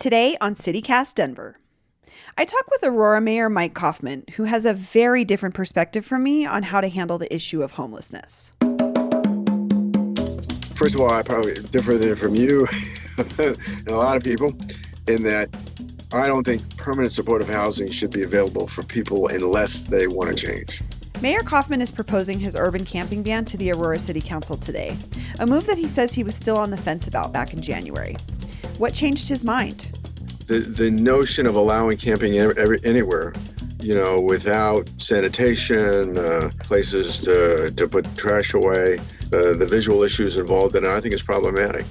Today on CityCast Denver, I talk with Aurora Mayor Mike Kaufman, who has a very different perspective from me on how to handle the issue of homelessness. First of all, I probably differ than from you and a lot of people in that I don't think permanent supportive housing should be available for people unless they want to change. Mayor Kaufman is proposing his urban camping ban to the Aurora City Council today, a move that he says he was still on the fence about back in January. What changed his mind? The notion of allowing camping anywhere, without sanitation, places to put trash away, the visual issues involved in it, I think is problematic.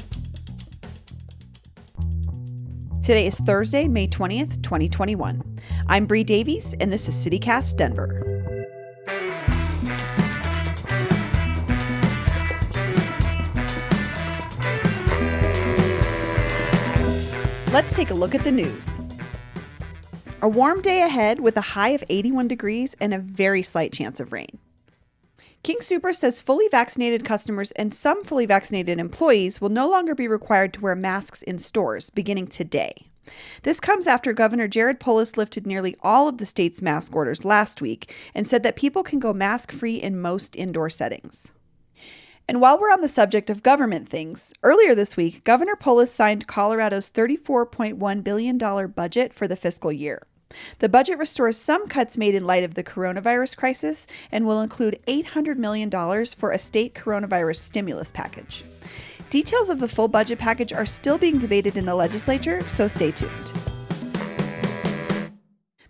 Today is Thursday, May 20th, 2021. I'm Bree Davies, and this is CityCast Denver. Let's take a look at the news. A warm day ahead with a high of 81 degrees and a very slight chance of rain. King Soopers says fully vaccinated customers and some fully vaccinated employees will no longer be required to wear masks in stores beginning today. This comes after Governor Jared Polis lifted nearly all of the state's mask orders last week and said that people can go mask-free in most indoor settings. And while we're on the subject of government things, earlier this week, Governor Polis signed Colorado's $34.1 billion budget for the fiscal year. The budget restores some cuts made in light of the coronavirus crisis and will include $800 million for a state coronavirus stimulus package. Details of the full budget package are still being debated in the legislature, so stay tuned.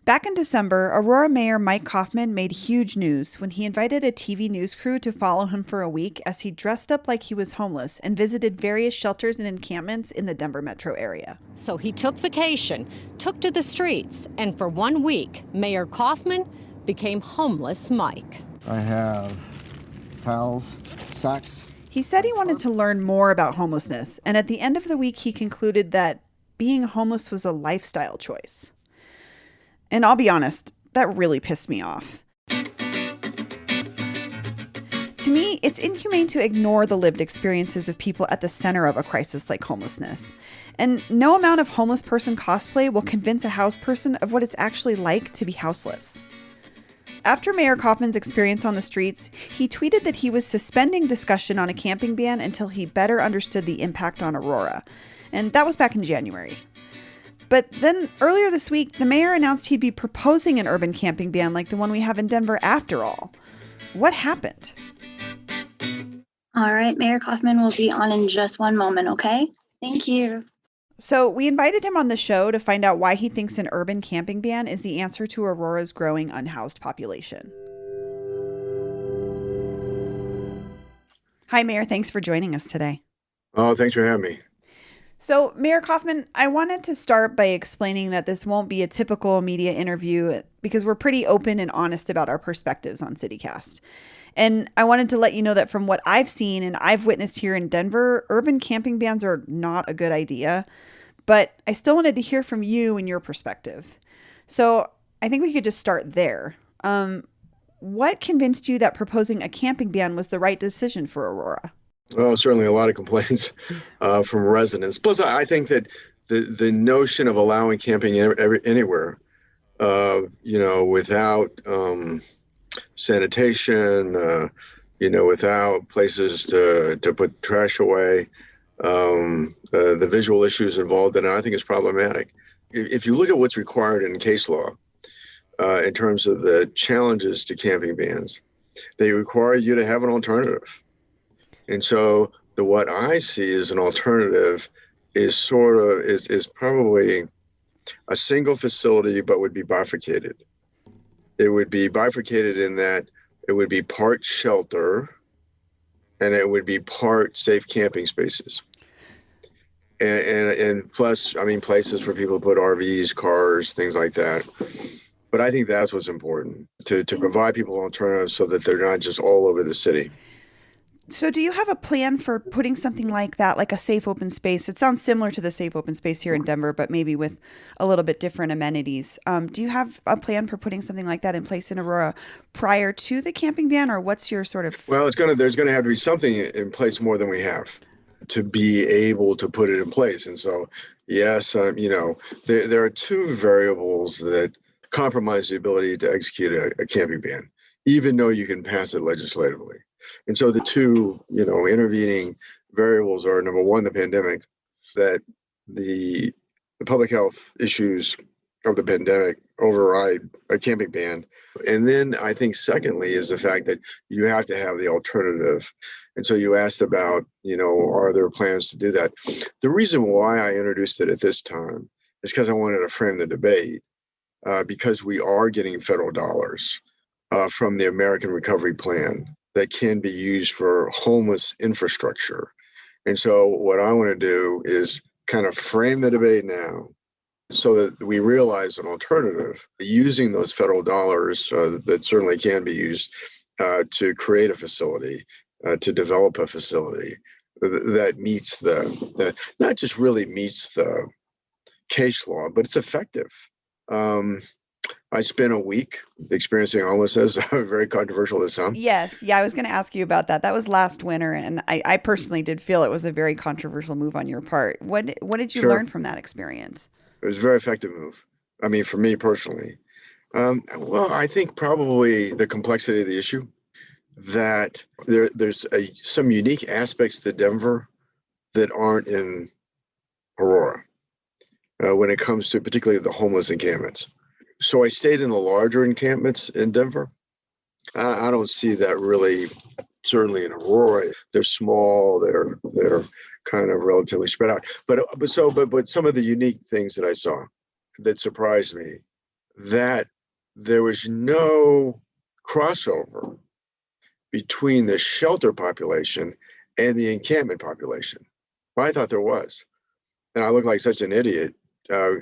Back in December, Aurora Mayor Mike Kaufman made huge news when he invited a TV news crew to follow him for a week as he dressed up like he was homeless and visited various shelters and encampments in the Denver metro area. So he took vacation, took to the streets, and for 1 week, Mayor Kaufman became homeless Mike. I have towels, socks. He said he wanted to learn more about homelessness, and at the end of the week, he concluded that being homeless was a lifestyle choice. And I'll be honest, that really pissed me off. To me, it's inhumane to ignore the lived experiences of people at the center of a crisis like homelessness. And no amount of homeless person cosplay will convince a house person of what it's actually like to be houseless. After Mayor Kaufman's experience on the streets, he tweeted that he was suspending discussion on a camping ban until he better understood the impact on Aurora. And that was back in January. But then earlier this week, the mayor announced he'd be proposing an urban camping ban like the one we have in Denver after all. What happened? All right, Mayor Kaufman will be on in just one moment, okay? Thank you. So we invited him on the show to find out why he thinks an urban camping ban is the answer to Aurora's growing unhoused population. Hi, Mayor. Thanks for joining us today. Oh, thanks for having me. So, Mayor Kaufman, I wanted to start by explaining that this won't be a typical media interview because we're pretty open and honest about our perspectives on CityCast. And I wanted to let you know that from what I've seen and I've witnessed here in Denver, urban camping bans are not a good idea. But I still wanted to hear from you and your perspective. So I think we could just start there. What convinced you that proposing a camping ban was the right decision for Aurora? Well, certainly a lot of complaints from residents. Plus, I think that the notion of allowing camping anywhere, without sanitation, without places to put trash away, the visual issues involved in it, I think is problematic. If you look at what's required in case law, in terms of the challenges to camping bans, they require you to have an alternative. And so what I see as an alternative is probably a single facility, but would be bifurcated. It would be bifurcated in that it would be part shelter and it would be part safe camping spaces. And plus, places for people to put RVs, cars, things like that. But I think that's what's important, to provide people alternatives so that they're not just all over the city. So do you have a plan for putting something like that, like a safe open space? It sounds similar to the safe open space here in Denver, but maybe with a little bit different amenities. Do you have a plan for putting something like that in place in Aurora prior to the camping ban, or what's your sort of... Well, there's going to have to be something in place more than we have to be able to put it in place. And so Yes, there are two variables that compromise the ability to execute a camping ban, even though you can pass it legislatively. And so the two, intervening variables are number one, the pandemic, that the the public health issues of the pandemic override a camping ban. And then I think secondly is the fact that you have to have the alternative. And so you asked about, are there plans to do that? The reason why I introduced it at this time is because I wanted to frame the debate, because we are getting federal dollars from the American Recovery Plan that can be used for homeless infrastructure. And so what I want to do is kind of frame the debate now so that we realize an alternative using those federal dollars that certainly can be used to create a facility, to develop a facility that meets the not just really meets the case law, but it's effective. Um, I spent a week experiencing homelessness, very controversial to some. Yes. Yeah, I was going to ask you about that. That was last winter, and I personally did feel it was a very controversial move on your part. What did you Sure, learn from that experience? it was a very effective move. I mean, for me personally. Well, I think probably the complexity of the issue, that there's some unique aspects to Denver that aren't in Aurora when it comes to particularly the homeless encampments. So I stayed in the larger encampments in Denver. I don't see that really, certainly in Aurora. They're small. They're kind of relatively spread out. But some of the unique things that I saw that surprised me, that there was no crossover between the shelter population and the encampment population. Well, I thought there was. And I looked like such an idiot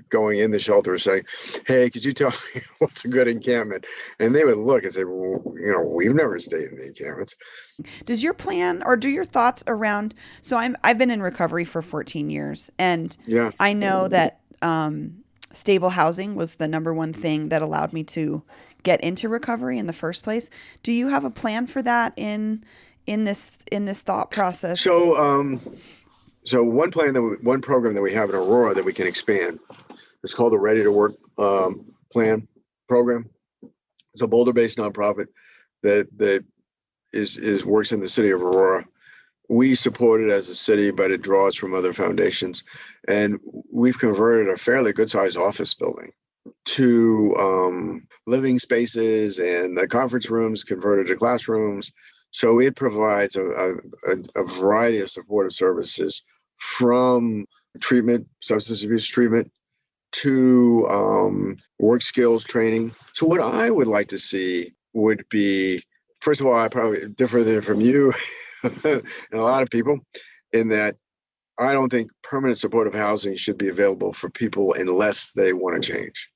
going in the shelter saying, "Hey, could you tell me what's a good encampment?" And they would look and say, "Well, we've never stayed in the encampments." Does your plan or do your thoughts around I've been in recovery for 14 years, and Yeah. I know that stable housing was the number one thing that allowed me to get into recovery in the first place. Do you have a plan for that in this thought process? So, so one program that we have in Aurora that we can expand, it's called the Ready to Work Plan program. It's a Boulder-based nonprofit that is works in the city of Aurora. We support it as a city, but it draws from other foundations. And we've converted a fairly good sized office building to living spaces, and the conference rooms converted to classrooms. So it provides a variety of supportive services, from treatment, substance abuse treatment, to work skills training. So what I would like to see would be, first of all, I probably differ than from you and a lot of people, in that I don't think permanent supportive housing should be available for people unless they want to change,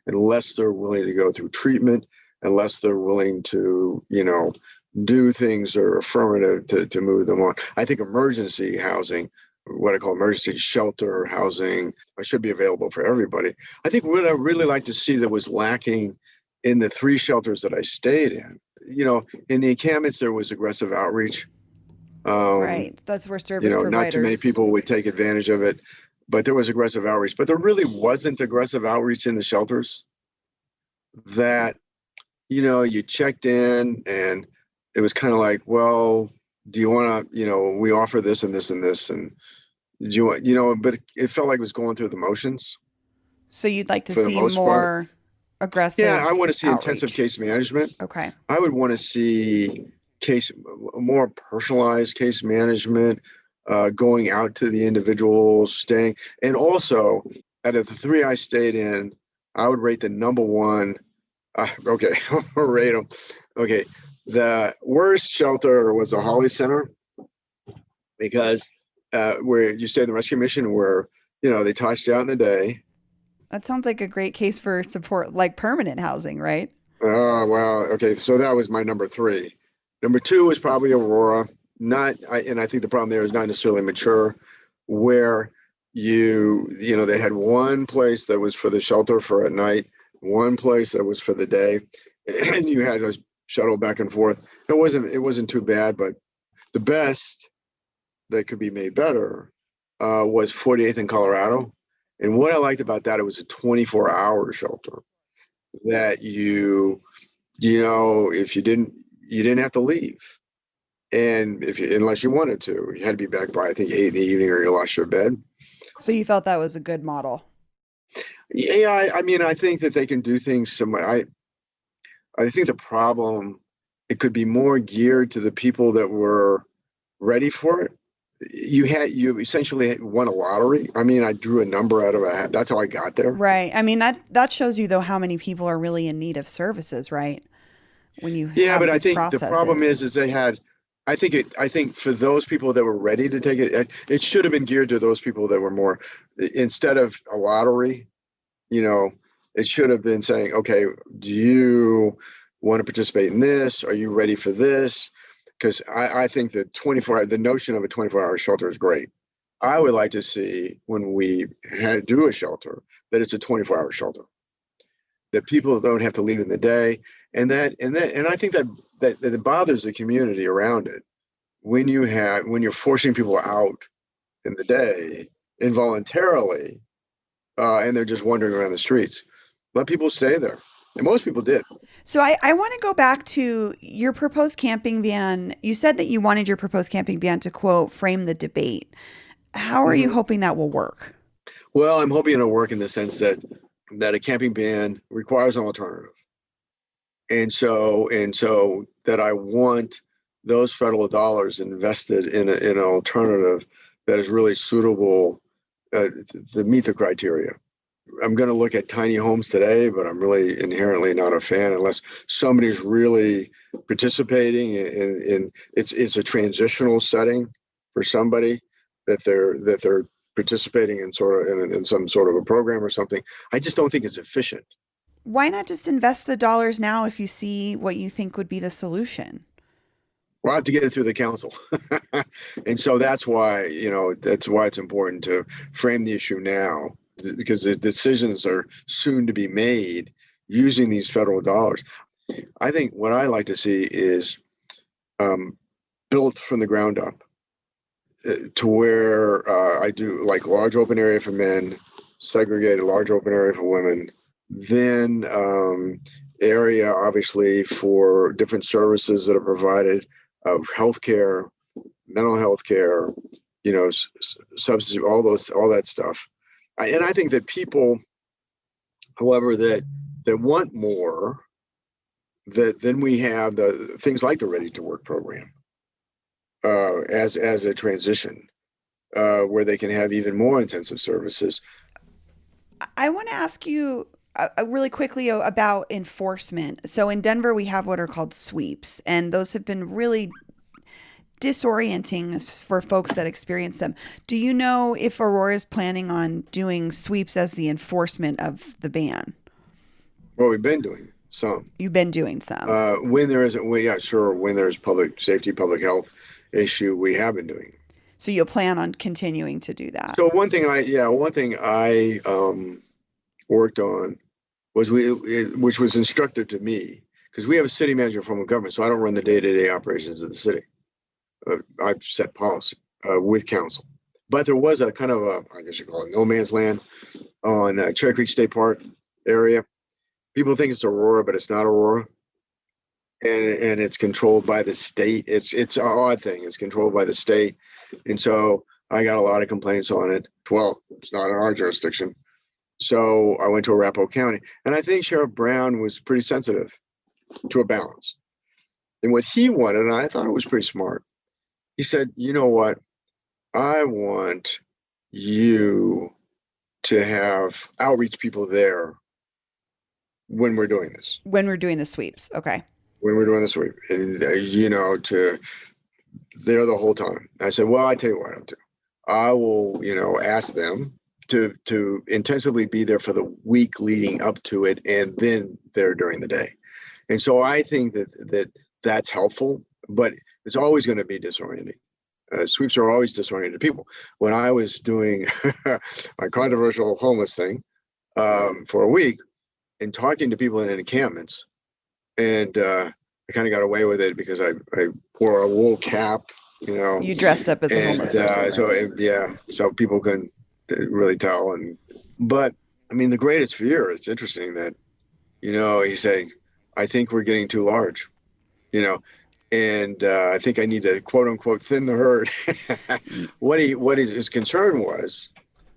unless they're willing to go through treatment, unless they're willing to, do things that are affirmative to move them on. I think emergency housing, what I call emergency shelter housing, should be available for everybody. I think what I really like to see that was lacking in the three shelters that I stayed in, in the encampments, there was aggressive outreach. Um, Right. That's where service Not too many providers. people would take advantage of it, but there was aggressive outreach. But there really wasn't aggressive outreach in the shelters. That, you checked in and it was kind of like, well, do you want to, we offer this and this and this, and do you want, but it felt like it was going through the motions So you'd like to for the see most part. more Yeah, I aggressive want to see intensive outreach. case management. Okay. I would want to see case more personalized case management, going out to the individual, staying, and also out of the three I stayed in, I would rate the number one. Okay, I'll rate them. Okay, the worst shelter was the Holly Center, because where you stay in the rescue mission, where they tossed you out in the day. That sounds like a great case for support, like permanent housing, right? Oh, well, okay. So that was my number three. Number two is probably Aurora. And I think the problem there is not necessarily mature, where they had one place that was for the shelter for at night, one place that was for the day, and you had to shuttle back and forth. It wasn't too bad, but the best that could be made better was 48th in Colorado. And what I liked about that, it was a 24-hour shelter that if you didn't have to leave. And unless you wanted to, you had to be back by, I think, 8 in the evening or you lost your bed. So you felt that was a good model. Yeah, I mean, I think that they can do things similar. I think the problem, it could be more geared to the people that were ready for it. You essentially won a lottery. I mean, I drew a number out of a hat. That's how I got there. Right. I mean, that shows you though how many people are really in need of services, right? When you Yeah, have but I these think the problem processes. is they had. I think for those people that were ready to take it, it should have been geared to those people that were more. Instead of a lottery, you know, it should have been saying, okay, do you want to participate in this? Are you ready for this? Because I think that the notion of a 24-hour shelter is great. I would like to see when we do a shelter that it's a 24-hour shelter, that people don't have to leave in the day, and I think that it bothers the community around it when you're forcing people out in the day involuntarily, and they're just wandering around the streets. Let people stay there, and most people did. So I want to go back to your proposed camping ban. You said that you wanted your proposed camping ban to quote frame the debate. How are you Mhm. hoping that will work? Well, I'm hoping it'll work in the sense that a camping ban requires an alternative, and so that I want those federal dollars invested in an alternative that is really suitable, to meet the criteria. I'm going to look at tiny homes today, but I'm really inherently not a fan unless somebody's really participating in it's a transitional setting for somebody that they're participating in in some sort of a program or something. I just don't think it's efficient. Why not just invest the dollars now if you see what you think would be the solution? We'll have to get it through the council. And so that's why it's important to frame the issue now, because the decisions are soon to be made using these federal dollars. I think what I like to see is, built from the ground up, to where, I do like large open area for men, segregated large open area for women, then, area obviously for different services that are provided, of healthcare, mental health care, substance, all that stuff. And I think that people, however, that want more, that then we have the things like the Ready to Work program, as a transition, where they can have even more intensive services. I want to ask you really quickly about enforcement. So in Denver, we have what are called sweeps, and those have been really disorienting for folks that experience them. Do you know if Aurora is planning on doing sweeps as the enforcement of the ban? Well, we've been doing some. You've been doing some. When there is, well, yeah, sure. When there's public safety, public health issue, we have been doing. So you'll plan on continuing to do that. So one thing I worked on was which was instructive to me, because we have a city manager form of government, so I don't run the day-to-day operations of the city. I set policy, with council, but there was a kind of I guess you call it no man's land on, Cherry Creek State Park area. People think it's Aurora, but it's not Aurora, and it's controlled by the state. It's an odd thing. It's controlled by the state, and so I got a lot of complaints on it. Well, it's not in our jurisdiction. So I went to Arapahoe County, and I think Sheriff Brown was pretty sensitive to a balance. And what he wanted, and I thought it was pretty smart, he said, you know what? I want you to have outreach people there when we're doing this, When we're doing the sweeps. Okay. when we're doing this week, and, to there the whole time. I said, well, I tell you what I'll do. I will, ask them to intensively be there for the week leading up to it, and then there during the day. And so I think that's helpful, but it's always going to be disorienting. Sweeps are always disoriented people. When I was doing my controversial homeless thing, for a week, and talking to people in encampments, and I kind of got away with it because I wore a wool cap, You dressed up as a and homeless person, right? so people couldn't really tell, and But I mean, the greatest fear, it's interesting that, he's saying, I think we're getting too large, you know, and I think I need to quote unquote thin the herd. His concern was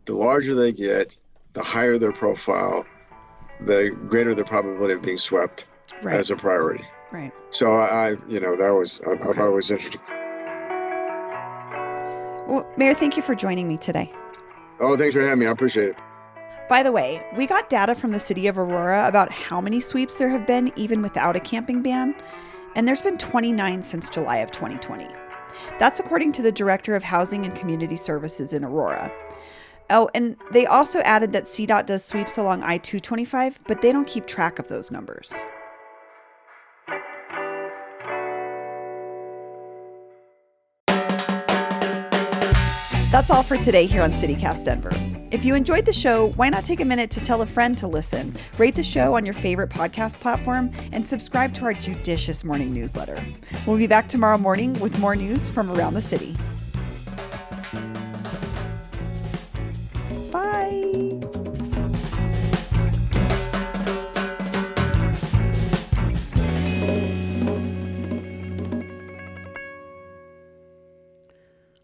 the larger they get, the higher their profile, the greater the probability of being swept Right. as a priority. Right. So I thought it was interesting. Well, Mayor, thank you for joining me today. Oh, thanks for having me. I appreciate it. By the way, we got data from the city of Aurora about how many sweeps there have been even without a camping ban, and there's been 29 since July of 2020. That's according to the Director of Housing and Community Services in Aurora. Oh, and they also added that CDOT does sweeps along I-225, but they don't keep track of those numbers. That's all for today here on CityCast Denver. If you enjoyed the show, why not take a minute to tell a friend to listen, rate the show on your favorite podcast platform, and subscribe to our judicious morning newsletter. We'll be back tomorrow morning with more news from around the city. Bye.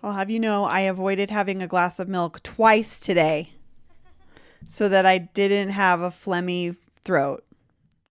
I'll have you know I avoided having a glass of milk twice today so that I didn't have a phlegmy throat.